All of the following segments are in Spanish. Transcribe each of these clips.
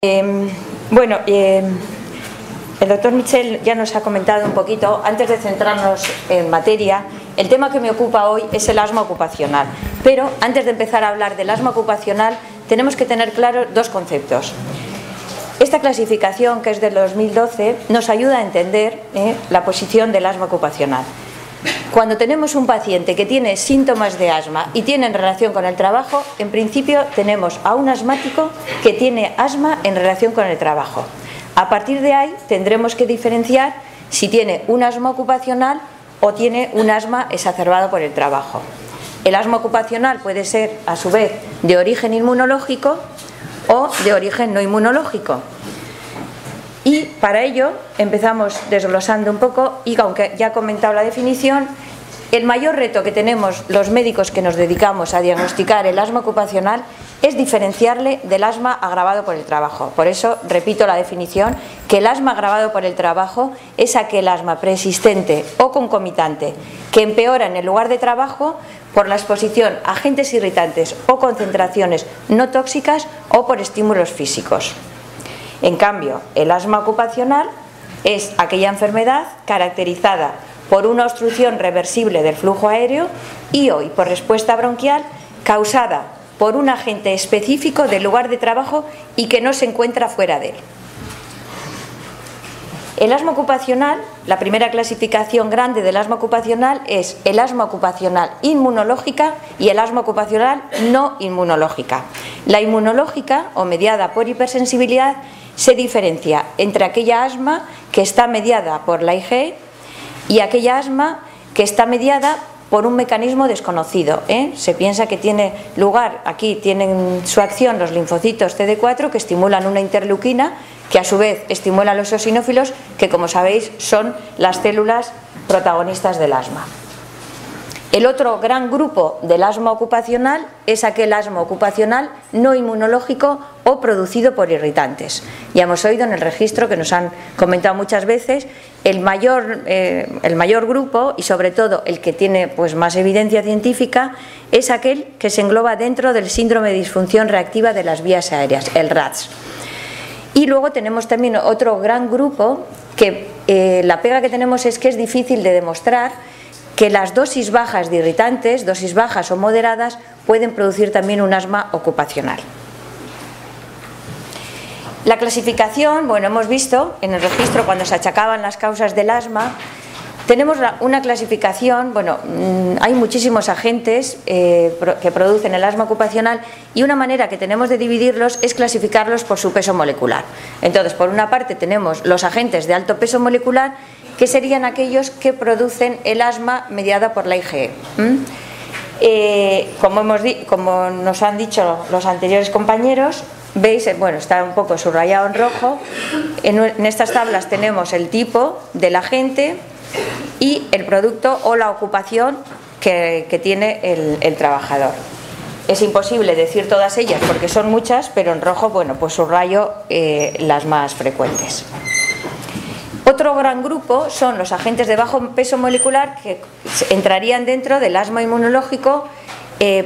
El doctor Michel ya nos ha comentado un poquito, antes de centrarnos en materia, el tema que me ocupa hoy es el asma ocupacional. Pero antes de empezar a hablar del asma ocupacional, tenemos que tener claros dos conceptos. Esta clasificación, que es del 2012, nos ayuda a entender la posición del asma ocupacional. Cuando tenemos un paciente que tiene síntomas de asma y tiene en relación con el trabajo, en principio tenemos a un asmático que tiene asma en relación con el trabajo. A partir de ahí tendremos que diferenciar si tiene un asma ocupacional o tiene un asma exacerbado por el trabajo. El asma ocupacional puede ser, a su vez, de origen inmunológico o de origen no inmunológico. Y para ello empezamos desglosando un poco, y aunque ya he comentado la definición, el mayor reto que tenemos los médicos que nos dedicamos a diagnosticar el asma ocupacional es diferenciarle del asma agravado por el trabajo. Por eso repito la definición, que el asma agravado por el trabajo es aquel asma preexistente o concomitante que empeora en el lugar de trabajo por la exposición a agentes irritantes o concentraciones no tóxicas o por estímulos físicos. En cambio, el asma ocupacional es aquella enfermedad caracterizada por una obstrucción reversible del flujo aéreo y por respuesta bronquial causada por un agente específico del lugar de trabajo y que no se encuentra fuera de él. El asma ocupacional, la primera clasificación grande del asma ocupacional es el asma ocupacional inmunológica y el asma ocupacional no inmunológica. La inmunológica, o mediada por hipersensibilidad, se diferencia entre aquella asma que está mediada por la IgE y aquella asma que está mediada por un mecanismo desconocido. Se piensa que tiene lugar, aquí tienen su acción los linfocitos CD4 que estimulan una interleuquina que a su vez estimula a los eosinófilos, que como sabéis son las células protagonistas del asma. El otro gran grupo del asma ocupacional es aquel asma ocupacional no inmunológico o producido por irritantes. Ya hemos oído en el registro que nos han comentado muchas veces, el mayor grupo, y sobre todo el que tiene pues más evidencia científica, es aquel que se engloba dentro del síndrome de disfunción reactiva de las vías aéreas, el RADS. Y luego tenemos también otro gran grupo que la pega que tenemos es que es difícil de demostrar que las dosis bajas de irritantes, dosis bajas o moderadas, pueden producir también un asma ocupacional. La clasificación, bueno, hemos visto en el registro cuando se achacaban las causas del asma, tenemos una clasificación, bueno, hay muchísimos agentes que producen el asma ocupacional y una manera que tenemos de dividirlos es clasificarlos por su peso molecular. Entonces, por una parte tenemos los agentes de alto peso molecular, que serían aquellos que producen el asma mediada por la IgE. Como nos han dicho los anteriores compañeros, veis, bueno, está un poco subrayado en rojo, en estas tablas tenemos el tipo del agente y el producto o la ocupación que tiene el trabajador. Es imposible decir todas ellas porque son muchas, pero en rojo, bueno, pues subrayo las más frecuentes. Otro gran grupo son los agentes de bajo peso molecular que entrarían dentro del asma inmunológico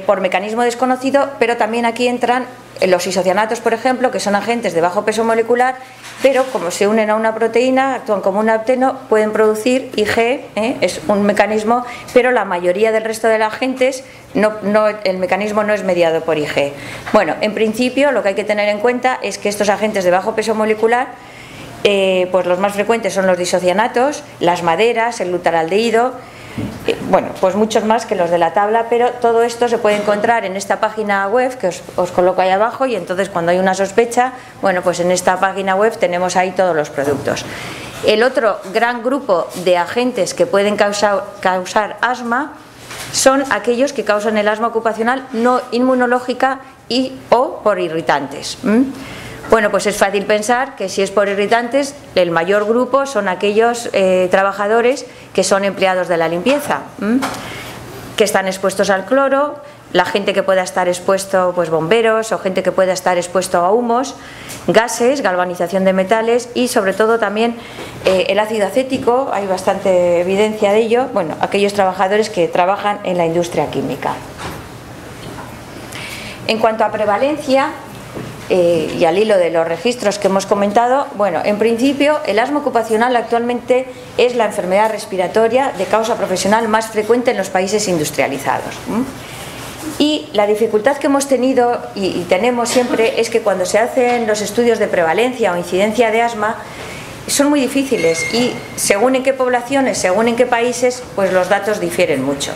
por mecanismo desconocido, pero también aquí entran los isocianatos, por ejemplo, que son agentes de bajo peso molecular, pero como se unen a una proteína, actúan como un apteno, pueden producir IgE, es un mecanismo, pero la mayoría del resto de los agentes, el mecanismo no es mediado por IgE. Bueno, en principio lo que hay que tener en cuenta es que estos agentes de bajo peso molecular, pues los más frecuentes son los disocianatos, las maderas, el lutaraldehído, bueno, pues muchos más que los de la tabla, pero todo esto se puede encontrar en esta página web que os coloco ahí abajo, y entonces cuando hay una sospecha, bueno, pues en esta página web tenemos ahí todos los productos. El otro gran grupo de agentes que pueden causar asma son aquellos que causan el asma ocupacional no inmunológica o por irritantes. Bueno, pues es fácil pensar que si es por irritantes, el mayor grupo son aquellos trabajadores que son empleados de la limpieza, que están expuestos al cloro, la gente que pueda estar expuesto, pues bomberos, o gente que pueda estar expuesto a humos, gases, galvanización de metales y sobre todo también el ácido acético, hay bastante evidencia de ello, bueno, aquellos trabajadores que trabajan en la industria química. En cuanto a prevalencia, y al hilo de los registros que hemos comentado, bueno, en principio el asma ocupacional actualmente es la enfermedad respiratoria de causa profesional más frecuente en los países industrializados. Y la dificultad que hemos tenido y tenemos siempre es que cuando se hacen los estudios de prevalencia o incidencia de asma son muy difíciles y según en qué poblaciones, según en qué países, pues los datos difieren mucho.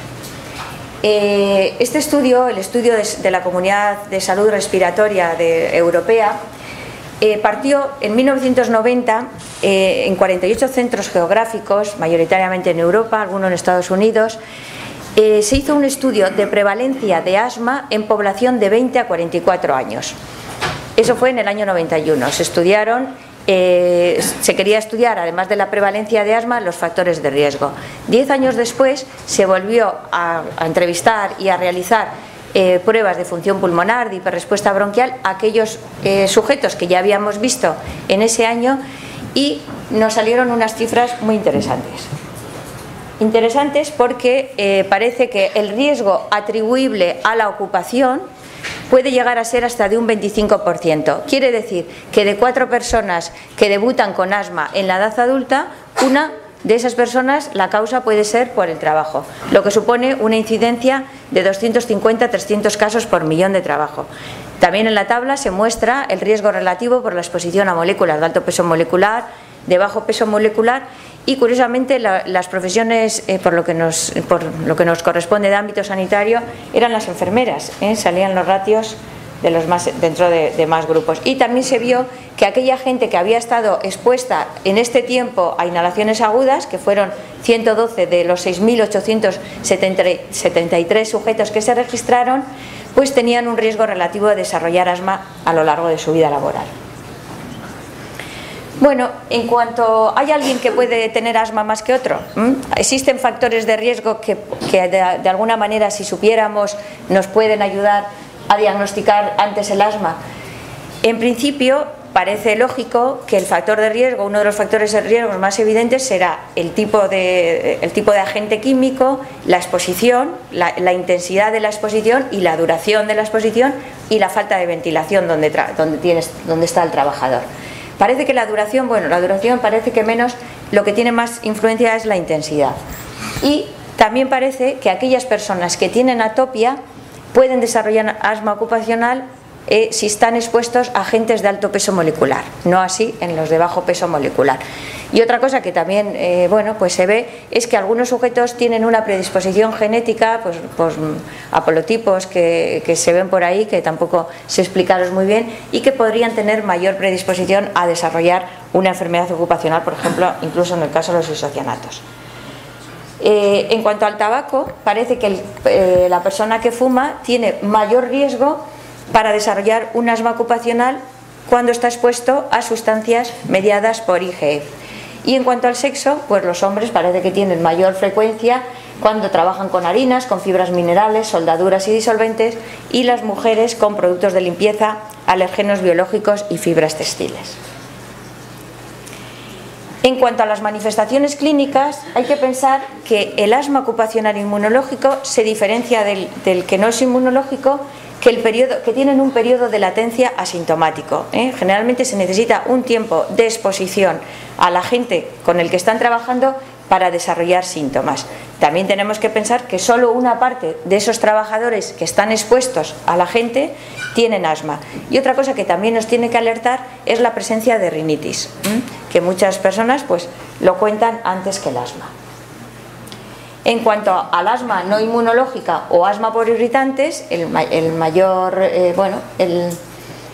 Este estudio, el estudio de la Comunidad de Salud Respiratoria Europea, partió en 1990 en 48 centros geográficos, mayoritariamente en Europa, algunos en Estados Unidos. Se hizo un estudio de prevalencia de asma en población de 20 a 44 años. Eso fue en el año 91. Se quería estudiar, además de la prevalencia de asma, los factores de riesgo. 10 años después se volvió a entrevistar y a realizar pruebas de función pulmonar, de hiperrespuesta bronquial, a aquellos sujetos que ya habíamos visto en ese año y nos salieron unas cifras muy interesantes. Interesantes porque parece que el riesgo atribuible a la ocupación puede llegar a ser hasta de un 25%. Quiere decir que de 4 personas que debutan con asma en la edad adulta, una de esas personas la causa puede ser por el trabajo, lo que supone una incidencia de 250 a 300 casos por millón de trabajo. También en la tabla se muestra el riesgo relativo por la exposición a moléculas de alto peso molecular, de bajo peso molecular y curiosamente las profesiones, por lo que nos corresponde de ámbito sanitario, eran las enfermeras, salían los ratios de los dentro de más grupos. Y también se vio que aquella gente que había estado expuesta en este tiempo a inhalaciones agudas, que fueron 112 de los 6.873 sujetos que se registraron, pues tenían un riesgo relativo de desarrollar asma a lo largo de su vida laboral. Bueno, en cuanto hay alguien que puede tener asma más que otro, existen factores de riesgo que de alguna manera, si supiéramos, nos pueden ayudar a diagnosticar antes el asma. En principio, parece lógico que el factor de riesgo, uno de los factores de riesgo más evidentes será el tipo de agente químico, la exposición, la intensidad de la exposición y la duración de la exposición y la falta de ventilación donde está el trabajador. Parece que la duración parece que menos, lo que tiene más influencia es la intensidad. Y también parece que aquellas personas que tienen atopia pueden desarrollar asma ocupacional si están expuestos a agentes de alto peso molecular, no así en los de bajo peso molecular. Y otra cosa que también pues se ve es que algunos sujetos tienen una predisposición genética, pues haplotipos que se ven por ahí, que tampoco sé explicaros muy bien, y que podrían tener mayor predisposición a desarrollar una enfermedad ocupacional, por ejemplo, incluso en el caso de los isocianatos. En cuanto al tabaco, parece que la persona que fuma tiene mayor riesgo para desarrollar un asma ocupacional cuando está expuesto a sustancias mediadas por IGF. Y en cuanto al sexo, pues los hombres parece que tienen mayor frecuencia cuando trabajan con harinas, con fibras minerales, soldaduras y disolventes, y las mujeres con productos de limpieza, alérgenos biológicos y fibras textiles. En cuanto a las manifestaciones clínicas, hay que pensar que el asma ocupacional inmunológico se diferencia del que no es inmunológico, que tienen un periodo de latencia asintomático. Generalmente se necesita un tiempo de exposición al agente con el que están trabajando para desarrollar síntomas. También tenemos que pensar que solo una parte de esos trabajadores que están expuestos al agente tienen asma. Y otra cosa que también nos tiene que alertar es la presencia de rinitis, que muchas personas pues lo cuentan antes que el asma. En cuanto al asma no inmunológica o asma por irritantes, el mayor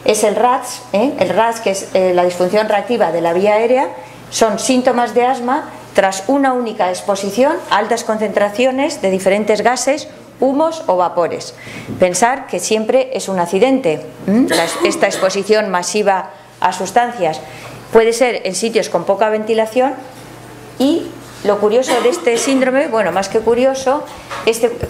es el RAS, el RAS, que es la disfunción reactiva de la vía aérea. Son síntomas de asma tras una única exposición a altas concentraciones de diferentes gases, humos o vapores. Pensar que siempre es un accidente. Esta exposición masiva a sustancias puede ser en sitios con poca ventilación. Y lo curioso de este síndrome, bueno, más que curioso,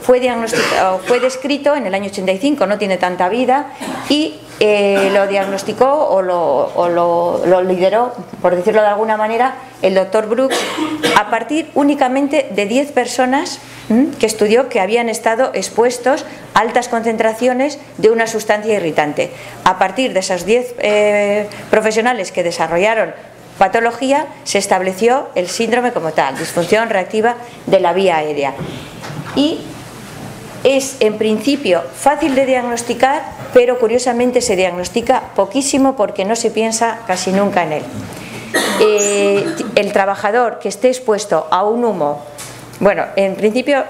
fue descrito en el año 85, no tiene tanta vida, y lo diagnosticó o lo lideró, por decirlo de alguna manera, el doctor Brooks, a partir únicamente de 10 personas que estudió que habían estado expuestos a altas concentraciones de una sustancia irritante. A partir de esos 10 profesionales que desarrollaron patología, se estableció el síndrome como tal, disfunción reactiva de la vía aérea. Y es en principio fácil de diagnosticar, pero curiosamente se diagnostica poquísimo porque no se piensa casi nunca en él. El trabajador que esté expuesto a un humo, bueno, en principio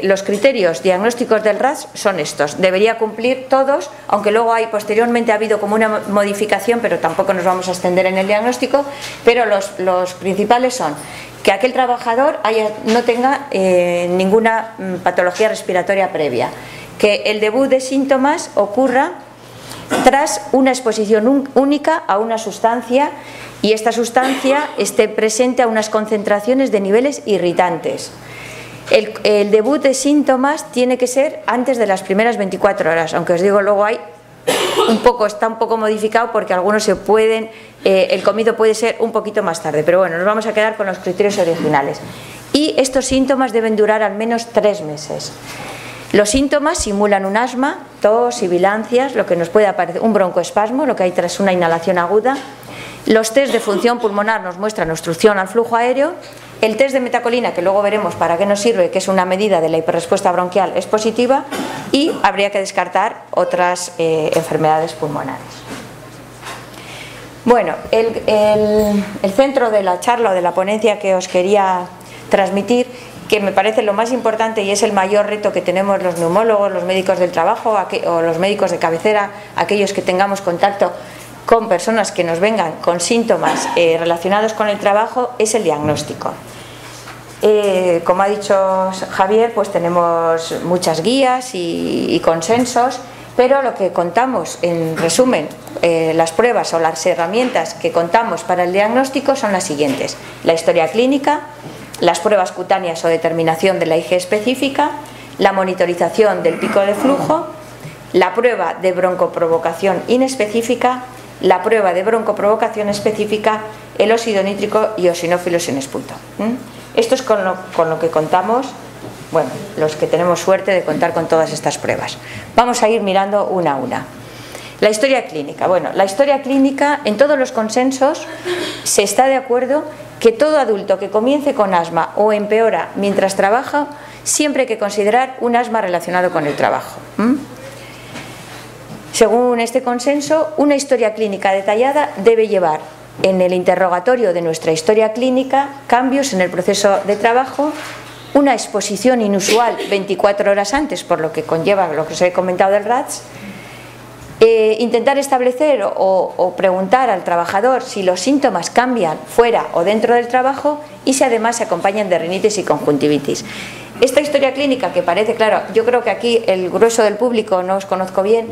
los criterios diagnósticos del RAS son estos, debería cumplir todos, aunque luego posteriormente ha habido como una modificación, pero tampoco nos vamos a extender en el diagnóstico, pero los principales son que aquel trabajador no tenga ninguna patología respiratoria previa, que el debut de síntomas ocurra tras una exposición única a una sustancia y esta sustancia esté presente a unas concentraciones de niveles irritantes. El debut de síntomas tiene que ser antes de las primeras 24 horas, aunque os digo luego está un poco modificado porque algunos se pueden, el comido puede ser un poquito más tarde, pero bueno, nos vamos a quedar con los criterios originales. Y estos síntomas deben durar al menos 3 meses. Los síntomas simulan un asma, tos, sibilancias, lo que nos puede aparecer un broncoespasmo, lo que hay tras una inhalación aguda. Los test de función pulmonar nos muestran obstrucción al flujo aéreo. El test de metacolina, que luego veremos para qué nos sirve, que es una medida de la hiperrespuesta bronquial, es positiva, y habría que descartar otras enfermedades pulmonares. Bueno, el centro de la charla o de la ponencia que os quería transmitir, que me parece lo más importante y es el mayor reto que tenemos los neumólogos, los médicos del trabajo o los médicos de cabecera, aquellos que tengamos contacto con personas que nos vengan con síntomas relacionados con el trabajo, es el diagnóstico. Como ha dicho Javier, pues tenemos muchas guías y consensos, pero lo que contamos, en resumen, las pruebas o las herramientas que contamos para el diagnóstico son las siguientes: la historia clínica, las pruebas cutáneas o determinación de la IG específica, la monitorización del pico de flujo, la prueba de broncoprovocación inespecífica, la prueba de broncoprovocación específica, el óxido nítrico y eosinófilos in exputo. Esto es con lo que contamos, bueno, los que tenemos suerte de contar con todas estas pruebas. Vamos a ir mirando una a una. La historia clínica. Bueno, la historia clínica, en todos los consensos se está de acuerdo que todo adulto que comience con asma o empeora mientras trabaja, siempre hay que considerar un asma relacionado con el trabajo. Según este consenso, una historia clínica detallada debe llevar en el interrogatorio de nuestra historia clínica cambios en el proceso de trabajo, una exposición inusual 24 horas antes, por lo que conlleva lo que os he comentado del RATS, intentar establecer o preguntar al trabajador si los síntomas cambian fuera o dentro del trabajo y si además se acompañan de rinitis y conjuntivitis. Esta historia clínica, que parece, claro, yo creo que aquí el grueso del público no os conozco bien,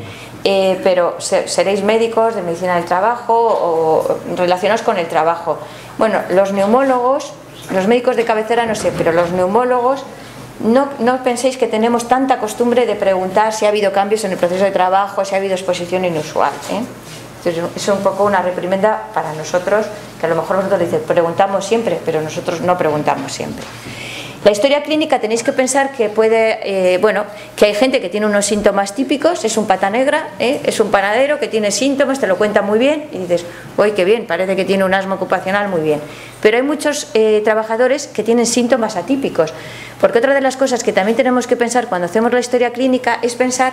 pero seréis médicos de medicina del trabajo o relacionados con el trabajo. Bueno, los neumólogos, los médicos de cabecera no sé, pero los neumólogos no penséis que tenemos tanta costumbre de preguntar si ha habido cambios en el proceso de trabajo, si ha habido exposición inusual. Entonces, es un poco una reprimenda para nosotros, que a lo mejor vosotros dices, preguntamos siempre, pero nosotros no preguntamos siempre. La historia clínica tenéis que pensar que que hay gente que tiene unos síntomas típicos, es un pata negra, es un panadero que tiene síntomas, te lo cuenta muy bien y dices, uy, qué bien, parece que tiene un asma ocupacional, muy bien. Pero hay muchos trabajadores que tienen síntomas atípicos, porque otra de las cosas que también tenemos que pensar cuando hacemos la historia clínica es pensar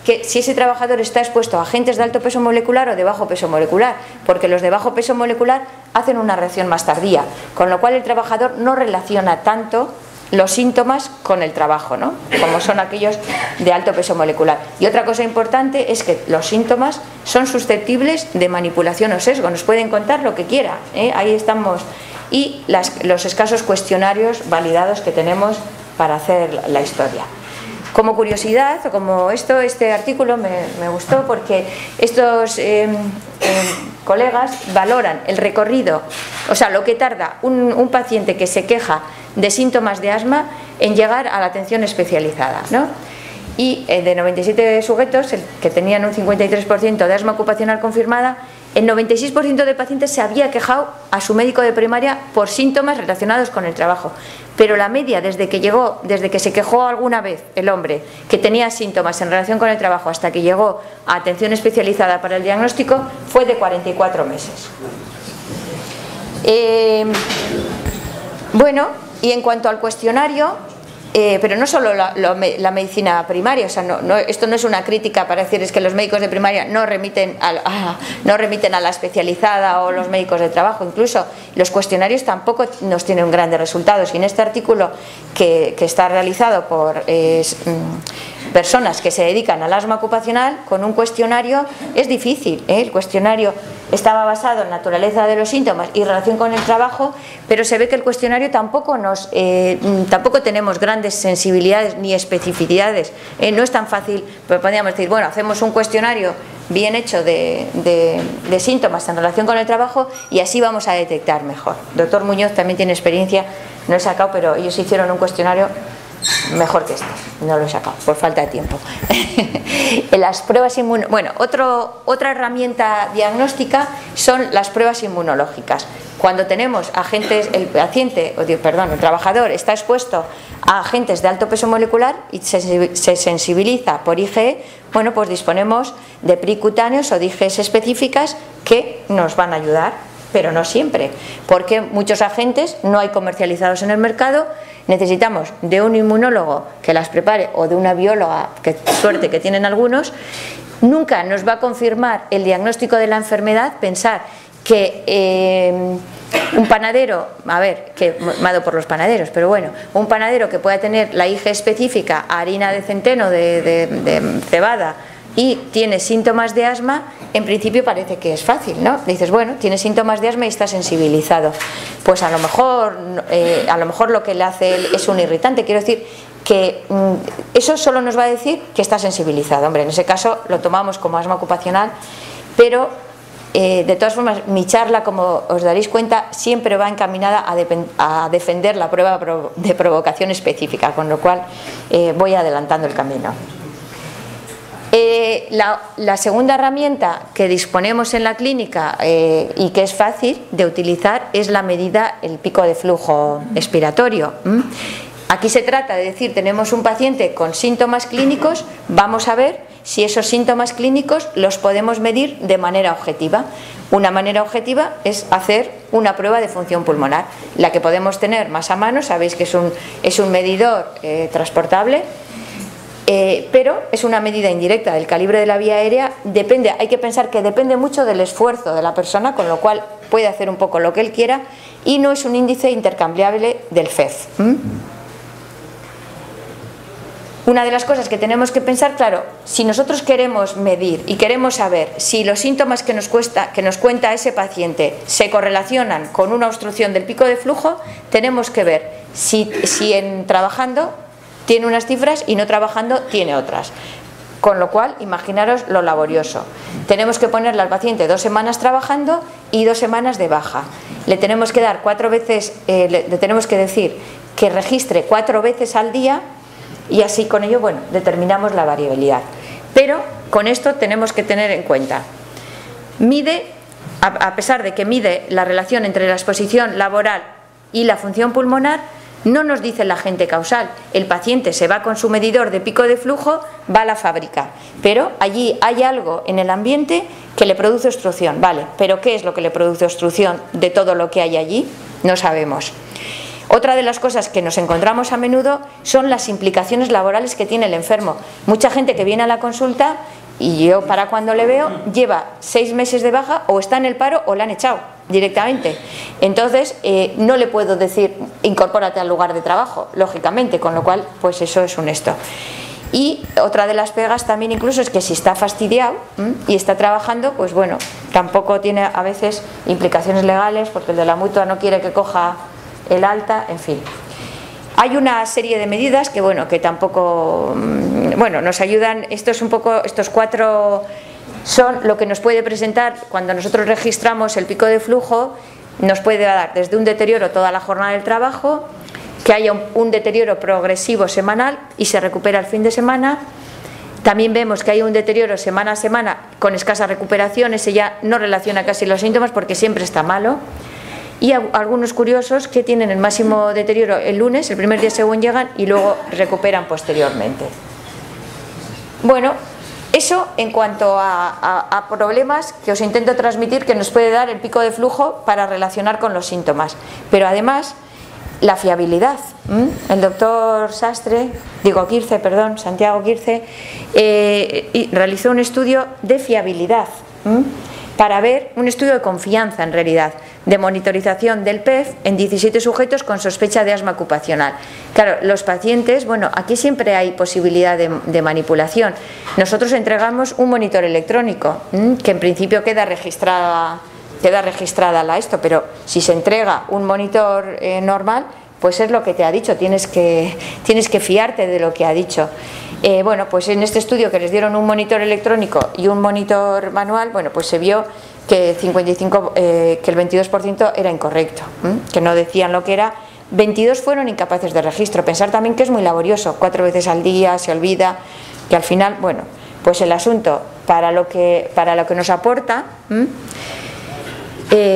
que si ese trabajador está expuesto a agentes de alto peso molecular o de bajo peso molecular, porque los de bajo peso molecular hacen una reacción más tardía, con lo cual el trabajador no relaciona tanto los síntomas con el trabajo, ¿no? Como son aquellos de alto peso molecular. Y otra cosa importante es que los síntomas son susceptibles de manipulación o sesgo, nos pueden contar lo que quiera, ahí estamos. Y los escasos cuestionarios validados que tenemos para hacer la historia. Como curiosidad, o como este artículo me gustó porque estos colegas valoran el recorrido, o sea, lo que tarda un paciente que se queja de síntomas de asma en llegar a la atención especializada, ¿no? y de 97 sujetos que tenían un 53% de asma ocupacional confirmada, el 96% de pacientes se había quejado a su médico de primaria por síntomas relacionados con el trabajo. Pero la media desde que se quejó alguna vez el hombre que tenía síntomas en relación con el trabajo hasta que llegó a atención especializada para el diagnóstico fue de 44 meses. Bueno, y en cuanto al cuestionario, pero no solo la medicina primaria, o sea, esto no es una crítica para decir es que los médicos de primaria no remiten a la especializada o los médicos de trabajo, incluso los cuestionarios tampoco nos tienen grandes resultados, y en este artículo que está realizado por personas que se dedican al asma ocupacional, con un cuestionario es difícil, el cuestionario estaba basado en naturaleza de los síntomas y relación con el trabajo, pero se ve que el cuestionario tampoco tenemos grandes sensibilidades ni especificidades, no es tan fácil, pero podríamos decir, bueno, hacemos un cuestionario bien hecho de síntomas en relación con el trabajo y así vamos a detectar mejor. Doctor Muñoz también tiene experiencia, no he sacado, pero ellos hicieron un cuestionario mejor que este, no lo he sacado por falta de tiempo. Las pruebas bueno, otra herramienta diagnóstica son las pruebas inmunológicas. Cuando tenemos agentes, el trabajador está expuesto a agentes de alto peso molecular y se sensibiliza por IgE, bueno, pues disponemos de pericutáneos o de IgEs específicas que nos van a ayudar, pero no siempre, porque muchos agentes no hay comercializados en el mercado. Necesitamos de un inmunólogo que las prepare o de una bióloga, que suerte que tienen algunos. Nunca nos va a confirmar el diagnóstico de la enfermedad pensar que un panadero, que me ha dado por los panaderos, pero bueno, un panadero que pueda tener la IgE específica a harina de centeno, de cebada, y tiene síntomas de asma, en principio parece que es fácil, ¿no? Dices, bueno, tiene síntomas de asma y está sensibilizado. Pues a lo mejor lo que le hace es un irritante. Quiero decir que eso solo nos va a decir que está sensibilizado. Hombre, en ese caso lo tomamos como asma ocupacional, pero de todas formas mi charla, como os daréis cuenta, siempre va encaminada a defender la prueba de provocación específica, con lo cual voy adelantando el camino. La segunda herramienta que disponemos en la clínica y que es fácil de utilizar es la medida, el pico de flujo expiratorio. Aquí se trata de decir, tenemos un paciente con síntomas clínicos, vamos a ver si esos síntomas clínicos los podemos medir de manera objetiva. Una manera objetiva es hacer una prueba de función pulmonar, la que podemos tener más a mano, sabéis que es un medidor transportable. Pero es una medida indirecta del calibre de la vía aérea, hay que pensar que depende mucho del esfuerzo de la persona, con lo cual puede hacer un poco lo que él quiera, y no es un índice intercambiable del FEV. Una de las cosas que tenemos que pensar, claro, si nosotros queremos medir y queremos saber si los síntomas que nos cuenta ese paciente se correlacionan con una obstrucción del pico de flujo, tenemos que ver si trabajando tiene unas cifras y no trabajando tiene otras. Con lo cual, imaginaros lo laborioso. Tenemos que ponerle al paciente 2 semanas trabajando y 2 semanas de baja. Le tenemos que dar 4 veces, le tenemos que decir que registre 4 veces al día, y así con ello, bueno, determinamos la variabilidad. Pero con esto tenemos que tener en cuenta, a pesar de que mide la relación entre la exposición laboral y la función pulmonar, no nos dice el agente causal. El paciente se va con su medidor de pico de flujo, va a la fábrica, pero allí hay algo en el ambiente que le produce obstrucción, vale, pero ¿qué es lo que le produce obstrucción de todo lo que hay allí? No sabemos. Otra de las cosas que nos encontramos a menudo son las implicaciones laborales que tiene el enfermo. Mucha gente que viene a la consulta, y yo para cuando le veo, lleva 6 meses de baja, o está en el paro o la han echado directamente. Entonces no le puedo decir incorpórate al lugar de trabajo, lógicamente, con lo cual pues eso es un esto. Y otra de las pegas también incluso es que si está fastidiado y está trabajando, pues bueno, tampoco tiene a veces implicaciones legales, porque el de la mutua no quiere que coja el alta, en fin. Hay una serie de medidas que bueno, que tampoco, bueno, nos ayudan. Esto es un poco, estos 4 son lo que nos puede presentar cuando nosotros registramos el pico de flujo. Nos puede dar desde un deterioro toda la jornada del trabajo, que haya un deterioro progresivo semanal y se recupera el fin de semana, También vemos que hay un deterioro semana a semana con escasa recuperación, ese ya no relaciona casi los síntomas porque siempre está malo. Y algunos curiosos que tienen el máximo deterioro el lunes, el primer día según llegan, y luego recuperan posteriormente. Bueno, eso en cuanto a problemas que os intento transmitir que nos puede dar el pico de flujo para relacionar con los síntomas. Pero además, la fiabilidad. El doctor Santiago Quirce, realizó un estudio de fiabilidad para ver, un estudio de confianza en realidad, de monitorización del PEF en 17 sujetos con sospecha de asma ocupacional. Claro, los pacientes, bueno, aquí siempre hay posibilidad de manipulación. Nosotros entregamos un monitor electrónico, que en principio queda registrada pero si se entrega un monitor normal, pues es lo que te ha dicho, tienes que fiarte de lo que ha dicho. Bueno, pues en este estudio que les dieron un monitor electrónico y un monitor manual, bueno, pues se vio que el 22% era incorrecto, que no decían lo que era. 22 fueron incapaces de registro. Pensar también que es muy laborioso, 4 veces al día, se olvida, que al final, bueno, pues el asunto para lo que nos aporta.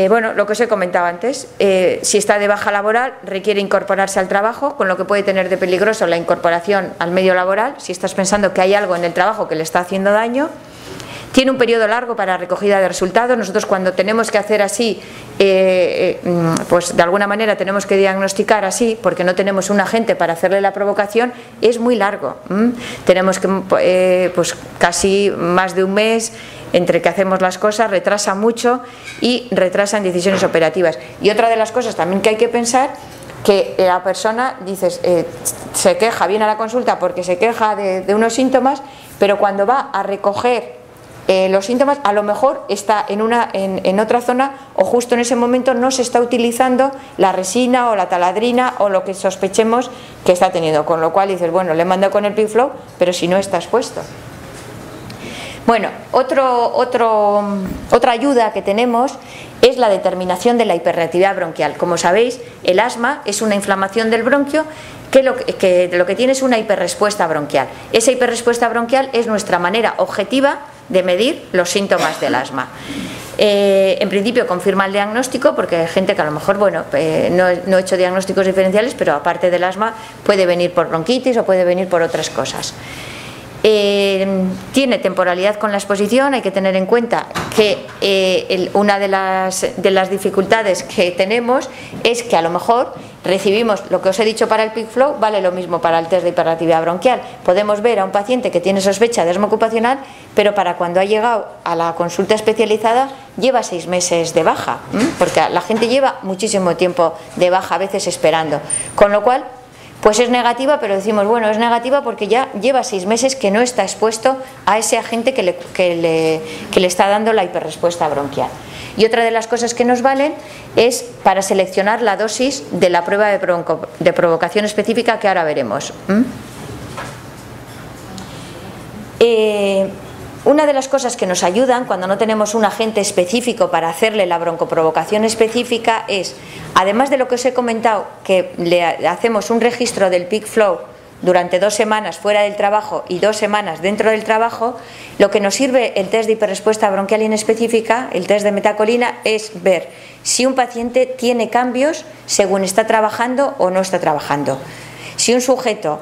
Bueno, lo que os he comentado antes, si está de baja laboral requiere incorporarse al trabajo, con lo que puede tener de peligroso la incorporación al medio laboral, si estás pensando que hay algo en el trabajo que le está haciendo daño. Tiene un periodo largo para recogida de resultados. Nosotros cuando tenemos que hacer así, pues de alguna manera tenemos que diagnosticar así, porque no tenemos un agente para hacerle la provocación, es muy largo. Tenemos que, pues casi más de un mes entre que hacemos las cosas, retrasa mucho y retrasan decisiones operativas. Y otra de las cosas también que hay que pensar, que la persona, dices, se queja, viene a la consulta porque se queja de unos síntomas, pero cuando va a recoger los síntomas, a lo mejor está en otra zona, o justo en ese momento no se está utilizando la resina o la taladrina o lo que sospechemos que está teniendo, con lo cual dices, bueno, le mando con el PeakFlow, pero si no está expuesto. Bueno, otra ayuda que tenemos es la determinación de la hiperreactividad bronquial. Como sabéis, el asma es una inflamación del bronquio que lo que tiene es una hiperrespuesta bronquial. Esa hiperrespuesta bronquial es nuestra manera objetiva de medir los síntomas del asma. En principio confirma el diagnóstico, porque hay gente que a lo mejor, bueno, no he hecho diagnósticos diferenciales, pero aparte del asma puede venir por bronquitis o puede venir por otras cosas. Tiene temporalidad con la exposición. Hay que tener en cuenta que una de las dificultades que tenemos es que a lo mejor recibimos lo que os he dicho para el PeakFlow, vale lo mismo para el test de hiperreactividad bronquial. Podemos ver a un paciente que tiene sospecha de asma ocupacional, pero para cuando ha llegado a la consulta especializada lleva 6 meses de baja, porque la gente lleva muchísimo tiempo de baja, a veces esperando, con lo cual pues es negativa, pero decimos, bueno, es negativa porque ya lleva 6 meses que no está expuesto a ese agente que le está dando la hiperrespuesta bronquial. Y otra de las cosas que nos valen es para seleccionar la dosis de la prueba de provocación específica, que ahora veremos. Una de las cosas que nos ayudan cuando no tenemos un agente específico para hacerle la broncoprovocación específica es, además de lo que os he comentado, que le hacemos un registro del PeakFlow durante 2 semanas fuera del trabajo y 2 semanas dentro del trabajo, lo que nos sirve el test de hiperrespuesta bronquial inespecífica, el test de metacolina, es ver si un paciente tiene cambios según está trabajando o no está trabajando. Si un sujeto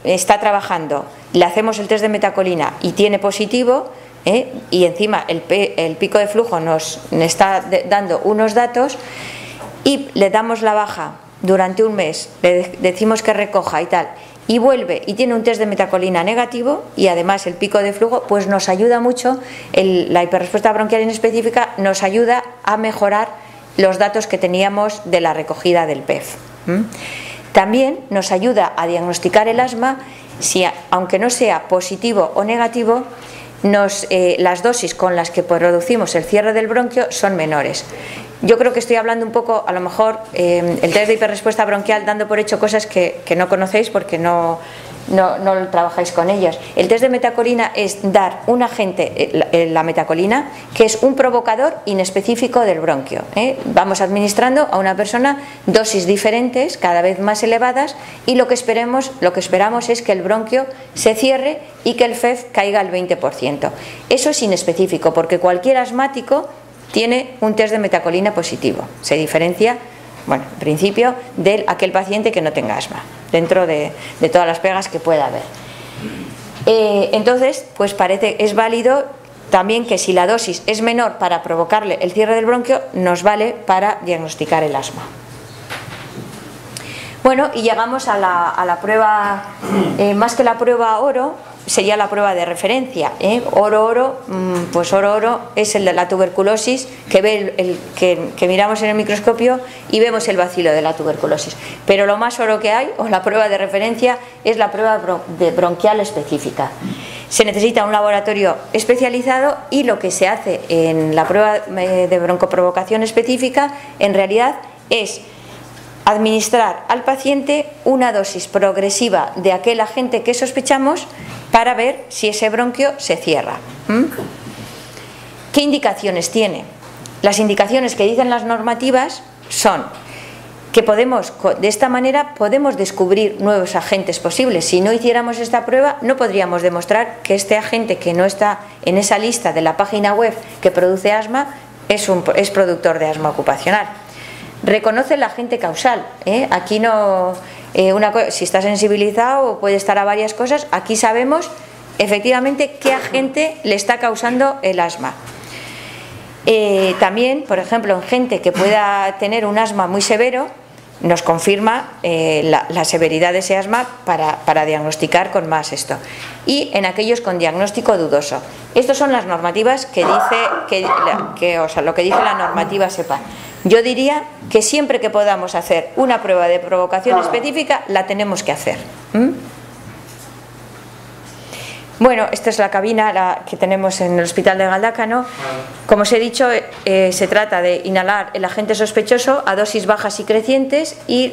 está trabajando, le hacemos el test de metacolina y tiene positivo, y encima el pico de flujo nos está dando unos datos, y le damos la baja durante un mes, le decimos que recoja y tal, y vuelve y tiene un test de metacolina negativo y además el pico de flujo, pues nos ayuda mucho, la hiperrespuesta bronquial inespecífica nos ayuda a mejorar los datos que teníamos de la recogida del PEF. También nos ayuda a diagnosticar el asma si, aunque no sea positivo o negativo, las dosis con las que producimos el cierre del bronquio son menores. Yo creo que estoy hablando un poco, a lo mejor, el test de hiperrespuesta bronquial, dando por hecho cosas que no conocéis porque no no lo trabajáis con ellos. El test de metacolina es dar un agente, la metacolina, que es un provocador inespecífico del bronquio. Vamos administrando a una persona dosis diferentes, cada vez más elevadas, y lo que esperamos es que el bronquio se cierre y que el FEV caiga al 20%. Eso es inespecífico, porque cualquier asmático tiene un test de metacolina positivo. Se diferencia, bueno, en principio, de aquel paciente que no tenga asma, dentro de todas las pegas que pueda haber. Entonces, pues es válido también que si la dosis es menor para provocarle el cierre del bronquio, nos vale para diagnosticar el asma. Bueno, y llegamos a la prueba, más que la prueba oro, sería la prueba de referencia. Pues oro es el de la tuberculosis, que miramos en el microscopio y vemos el bacilo de la tuberculosis. Pero lo más oro que hay, o la prueba de referencia, es la prueba de bronquial específica. Se necesita un laboratorio especializado, y lo que se hace en la prueba de broncoprovocación específica en realidad es administrar al paciente una dosis progresiva de aquel agente que sospechamos para ver si ese bronquio se cierra. ¿Qué indicaciones tiene? Las indicaciones que dicen las normativas son que de esta manera podemos descubrir nuevos agentes posibles. Si no hiciéramos esta prueba, no podríamos demostrar que este agente, que no está en esa lista de la página web que produce asma, es productor de asma ocupacional. Reconoce el agente causal. Aquí no, si está sensibilizado, puede estar a varias cosas. Aquí sabemos efectivamente qué agente le está causando el asma. También, por ejemplo, en gente que pueda tener un asma muy severo, nos confirma la severidad de ese asma para diagnosticar con más esto. Y en aquellos con diagnóstico dudoso. Estas son las normativas que dice, lo que dice la normativa SEPA. Yo diría que siempre que podamos hacer una prueba de provocación específica, la tenemos que hacer. Bueno, esta es la cabina que tenemos en el Hospital de Galdácano. Como os he dicho, se trata de inhalar el agente sospechoso a dosis bajas y crecientes, y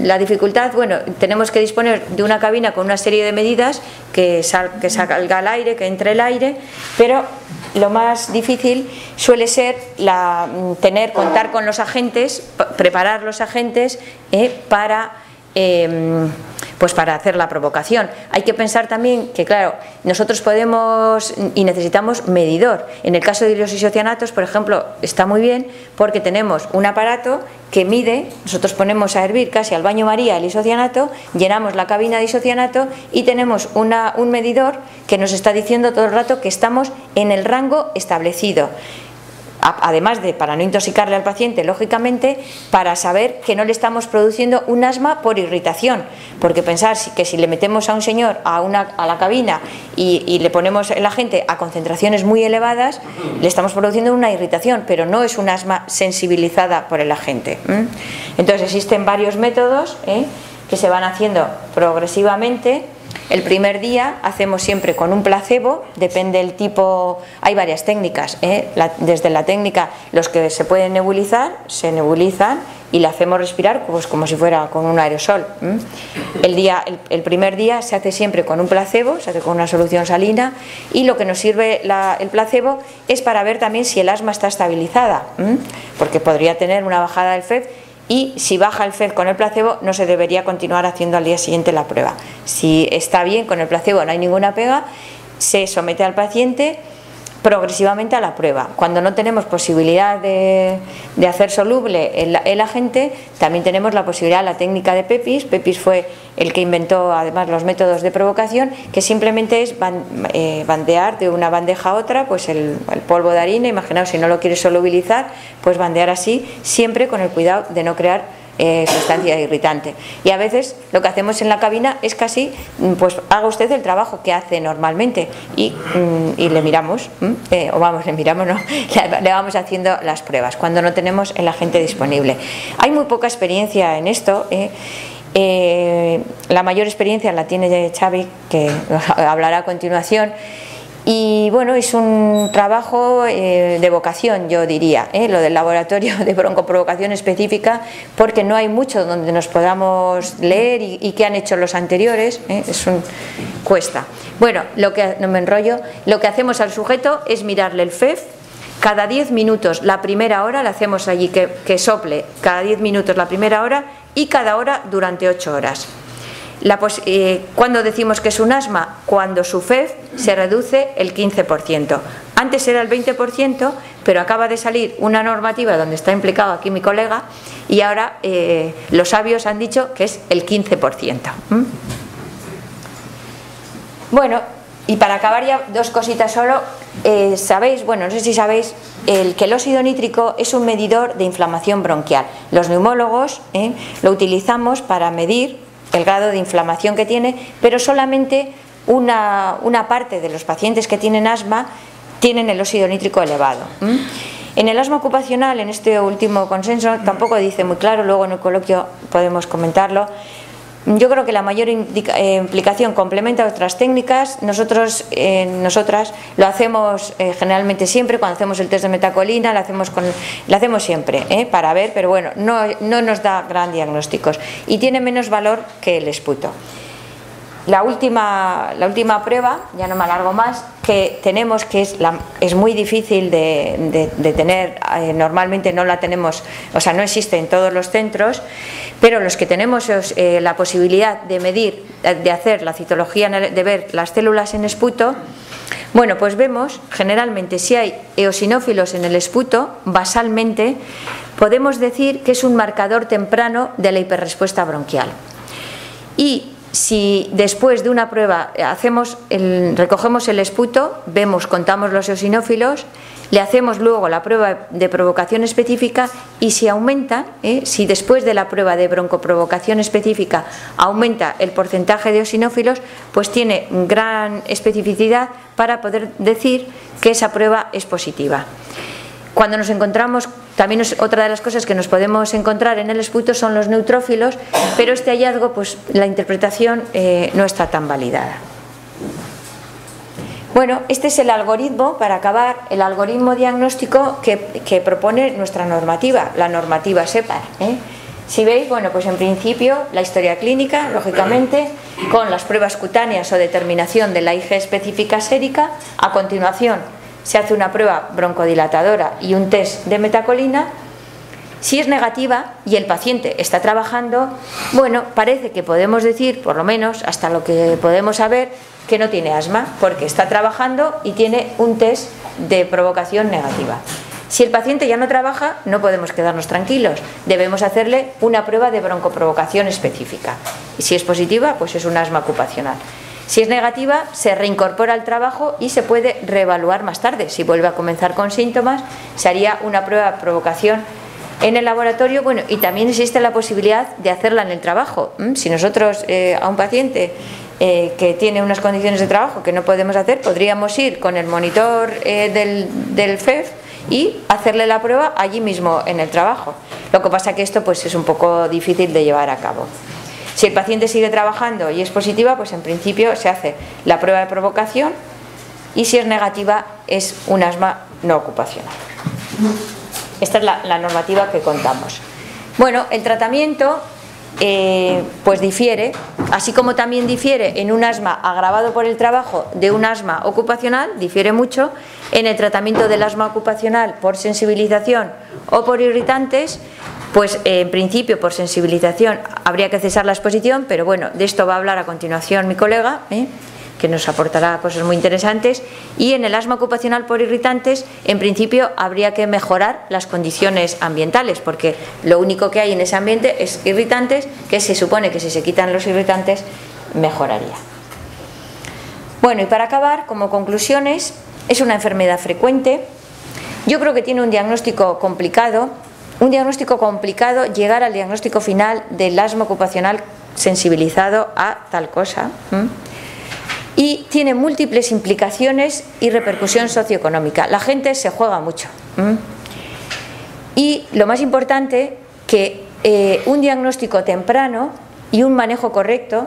la dificultad, bueno, tenemos que disponer de una cabina con una serie de medidas que salga el aire, que entre el aire, pero lo más difícil suele ser contar con los agentes, preparar los agentes para hacer la provocación. Hay que pensar también que, claro, nosotros podemos y necesitamos medidor. En el caso de hidroxisocianatos, por ejemplo, está muy bien porque tenemos un aparato que mide. Nosotros ponemos a hervir casi al baño María el isocianato, llenamos la cabina de isocianato y tenemos un medidor que nos está diciendo todo el rato que estamos en el rango establecido. Además de, para no intoxicarle al paciente, lógicamente, para saber que no le estamos produciendo un asma por irritación, porque pensar que si le metemos a un señor a la cabina y le ponemos el agente a concentraciones muy elevadas, le estamos produciendo una irritación, pero no es un asma sensibilizada por el agente. Entonces existen varios métodos que se van haciendo progresivamente. El primer día hacemos siempre con un placebo, depende del tipo, hay varias técnicas, desde la técnica, los que se pueden nebulizar, se nebulizan y le hacemos respirar pues como si fuera con un aerosol. El primer día se hace siempre con un placebo, se hace con una solución salina, y lo que nos sirve el placebo es para ver también si el asma está estabilizada, porque podría tener una bajada del FEV. Y si baja el FEV con el placebo, no se debería continuar haciendo al día siguiente la prueba. Si está bien con el placebo, no hay ninguna pega, se somete al paciente progresivamente a la prueba. Cuando no tenemos posibilidad de hacer soluble el agente, también tenemos la posibilidad, la técnica de Pepys. Pepys fue el que inventó además los métodos de provocación, que simplemente es bandear de una bandeja a otra pues el polvo de harina. Imaginaos, si no lo quieres solubilizar, pues bandear así, siempre con el cuidado de no crear sustancia irritante. Y a veces lo que hacemos en la cabina es casi, pues haga usted el trabajo que hace normalmente, y le miramos, le vamos haciendo las pruebas cuando no tenemos el agente disponible. Hay muy poca experiencia en esto. La mayor experiencia la tiene Xavi, que hablará a continuación. Y bueno, es un trabajo de vocación, yo diría, lo del laboratorio de broncoprovocación específica, porque no hay mucho donde nos podamos leer y qué han hecho los anteriores, cuesta. Bueno, no me enrollo, lo que hacemos al sujeto es mirarle el FEF cada 10 minutos, la primera hora, le hacemos allí que sople cada 10 minutos la primera hora y cada hora durante 8 horas. ¿Cuándo decimos que es un asma? Cuando su FEF se reduce el 15%. Antes era el 20%, pero acaba de salir una normativa donde está implicado aquí mi colega y ahora los sabios han dicho que es el 15%. Bueno, y para acabar ya dos cositas solo, sabéis, bueno, no sé si sabéis, que el óxido nítrico es un medidor de inflamación bronquial. Los neumólogos lo utilizamos para medir el grado de inflamación que tiene, pero solamente una parte de los pacientes que tienen asma tienen el óxido nítrico elevado. En el asma ocupacional, en este último consenso, tampoco dice muy claro, luego en el coloquio podemos comentarlo. Yo creo que la mayor implicación complementa otras técnicas. Nosotras lo hacemos generalmente siempre, cuando hacemos el test de metacolina, lo hacemos siempre para ver, pero bueno, no nos da gran diagnósticos y tiene menos valor que el esputo. La última prueba, ya no me alargo más, que tenemos, que es muy difícil de tener, normalmente no la tenemos, o sea, no existe en todos los centros, pero los que tenemos la posibilidad de medir, de hacer la citología, de ver las células en esputo, bueno, pues vemos generalmente si hay eosinófilos en el esputo, basalmente, podemos decir que es un marcador temprano de la hiperrespuesta bronquial. Y si después de una prueba recogemos el esputo, contamos los eosinófilos, le hacemos luego la prueba de provocación específica y si aumenta, si después de la prueba de broncoprovocación específica aumenta el porcentaje de eosinófilos, pues tiene gran especificidad para poder decir que esa prueba es positiva. Cuando nos encontramos, también es otra de las cosas que nos podemos encontrar en el esputo son los neutrófilos, pero este hallazgo, pues la interpretación no está tan validada. Bueno, este es el algoritmo, para acabar, el algoritmo diagnóstico que propone nuestra normativa, la normativa SEPAR. Si veis, bueno, pues en principio la historia clínica, lógicamente, con las pruebas cutáneas o determinación de la IG específica sérica. A continuación se hace una prueba broncodilatadora y un test de metacolina. Si es negativa y el paciente está trabajando, bueno, parece que podemos decir, por lo menos hasta lo que podemos saber, que no tiene asma, porque está trabajando y tiene un test de provocación negativa. Si el paciente ya no trabaja, no podemos quedarnos tranquilos, debemos hacerle una prueba de broncoprovocación específica. Y si es positiva, pues es un asma ocupacional. Si es negativa, se reincorpora al trabajo y se puede reevaluar más tarde. Si vuelve a comenzar con síntomas, se haría una prueba de provocación en el laboratorio. Bueno, y también existe la posibilidad de hacerla en el trabajo. Si nosotros a un paciente que tiene unas condiciones de trabajo que no podemos hacer, podríamos ir con el monitor del FEF y hacerle la prueba allí mismo en el trabajo. Lo que pasa que esto pues es un poco difícil de llevar a cabo. Si el paciente sigue trabajando y es positiva, pues en principio se hace la prueba de provocación y si es negativa es un asma no ocupacional. Esta es la normativa que contamos. Bueno, el tratamiento pues difiere, así como también difiere en un asma agravado por el trabajo de un asma ocupacional, difiere mucho en el tratamiento del asma ocupacional por sensibilización o por irritantes. Pues en principio por sensibilización habría que cesar la exposición, pero bueno, de esto va a hablar a continuación mi colega, que nos aportará cosas muy interesantes. Y en el asma ocupacional por irritantes, en principio habría que mejorar las condiciones ambientales, porque lo único que hay en ese ambiente es irritantes, que se supone que si se quitan los irritantes mejoraría. Bueno, y para acabar, como conclusiones, es una enfermedad frecuente. Yo creo que tiene un diagnóstico complicado. Llegar al diagnóstico final del asma ocupacional sensibilizado a tal cosa. Y tiene múltiples implicaciones y repercusión socioeconómica. La gente se juega mucho. Y lo más importante, que un diagnóstico temprano y un manejo correcto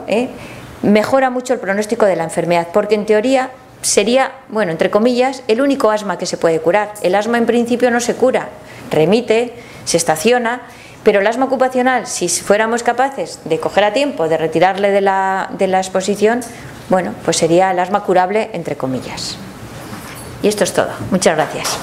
mejora mucho el pronóstico de la enfermedad, porque en teoría sería, bueno, entre comillas, el único asma que se puede curar. El asma en principio no se cura, remite, se estaciona, pero el asma ocupacional, si fuéramos capaces de coger a tiempo, de retirarle de la exposición, bueno, pues sería el asma curable entre comillas. Y esto es todo. Muchas gracias.